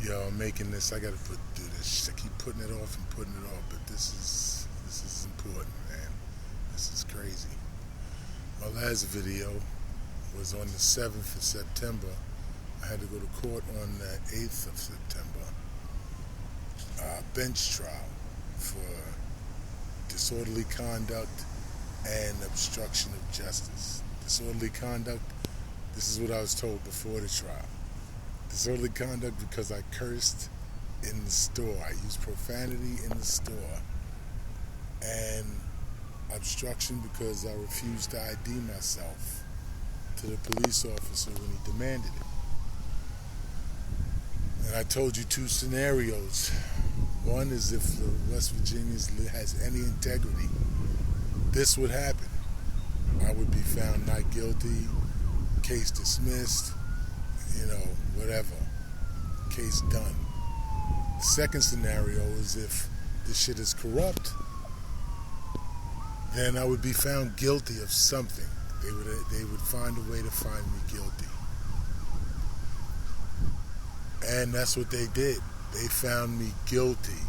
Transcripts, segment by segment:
Yo, I'm making this. I gotta do this. I keep putting it off and putting it off, but this is important, man. This is crazy. My last video was on the 7th of September. I had to go to court on the 8th of September. Bench trial for disorderly conduct and obstruction of justice. Disorderly conduct, this is what I was told before the trial. Disorderly conduct because I cursed in the store. I used profanity in the store. And obstruction because I refused to ID myself to the police officer when he demanded it. And I told you two scenarios. One is if the West Virginia has any integrity, this would happen. I would be found not guilty, case dismissed, whatever, case done. The second scenario is if this shit is corrupt, then I would be found guilty of something. They would find a way to find me guilty. And that's what they did. They found me guilty.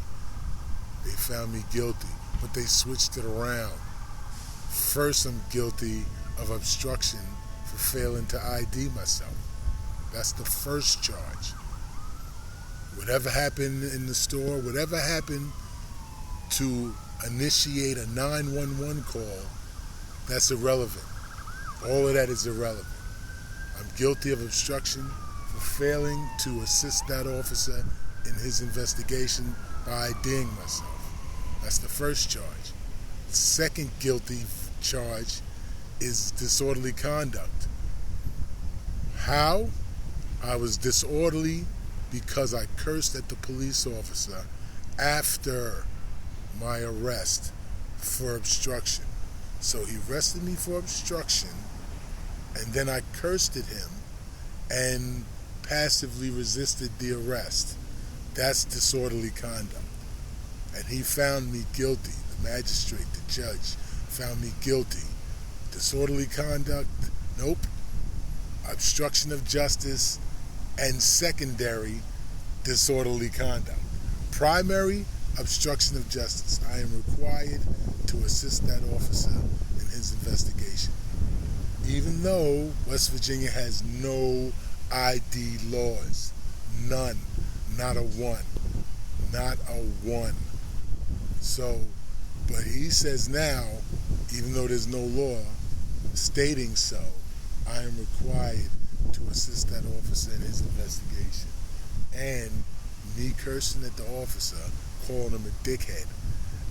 They found me guilty, but they switched it around. First, I'm guilty of obstruction for failing to ID myself. That's the first charge. Whatever happened in the store, whatever happened to initiate a 911 call, that's irrelevant. All of that is irrelevant. I'm guilty of obstruction for failing to assist that officer in his investigation by IDing myself. That's the first charge. The second guilty charge is disorderly conduct. How? I was disorderly because I cursed at the police officer after my arrest for obstruction. So he arrested me for obstruction, and then I cursed at him and passively resisted the arrest. That's disorderly conduct. And he found me guilty. The magistrate, the judge, found me guilty. Disorderly conduct, nope. Obstruction of justice, and secondary, disorderly conduct. Primary, obstruction of justice. I am required to assist that officer in his investigation. Even though West Virginia has no ID laws. None. Not a one. Not a one. So, but he says now, even though there's no law stating so, I am required to assist that officer in his investigation. And me cursing at the officer, calling him a dickhead,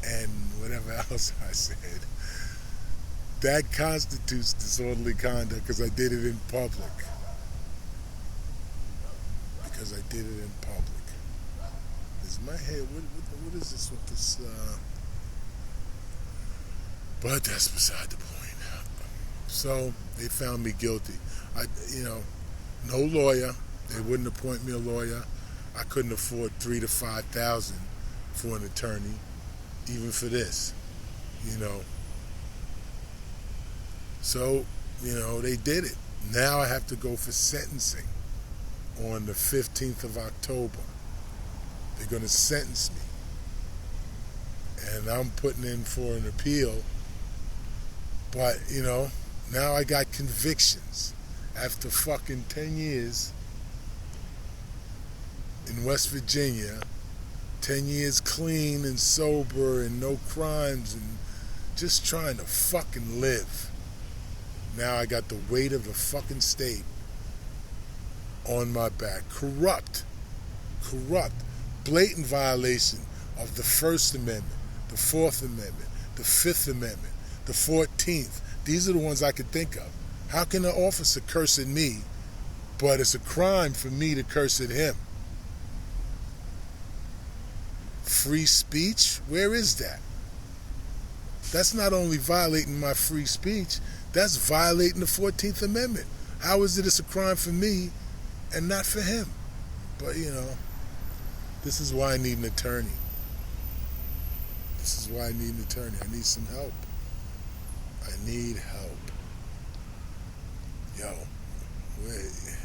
and whatever else I said, that constitutes disorderly conduct because I did it in public. Because I did it in public. Is my head, what is this with this, but that's beside the point. So they found me guilty. No lawyer. They wouldn't appoint me a lawyer. I couldn't afford $3,000 to $5,000 for an attorney, even for this. So, they did it. Now I have to go for sentencing on the 15th of October. They're going to sentence me. And I'm putting in for an appeal. But, now I got convictions. After fucking 10 years in West Virginia, 10 years clean and sober and no crimes and just trying to fucking live. Now I got the weight of the fucking state on my back. Corrupt, blatant violation of the First Amendment, the Fourth Amendment, the Fifth Amendment, the 14th. These are the ones I could think of. How can an officer curse at me, but it's a crime for me to curse at him? Free speech? Where is that? That's not only violating my free speech, that's violating the 14th Amendment. How is it it's a crime for me and not for him? But, this is why I need an attorney. This is why I need an attorney. I need some help. I need help. Yo, wait.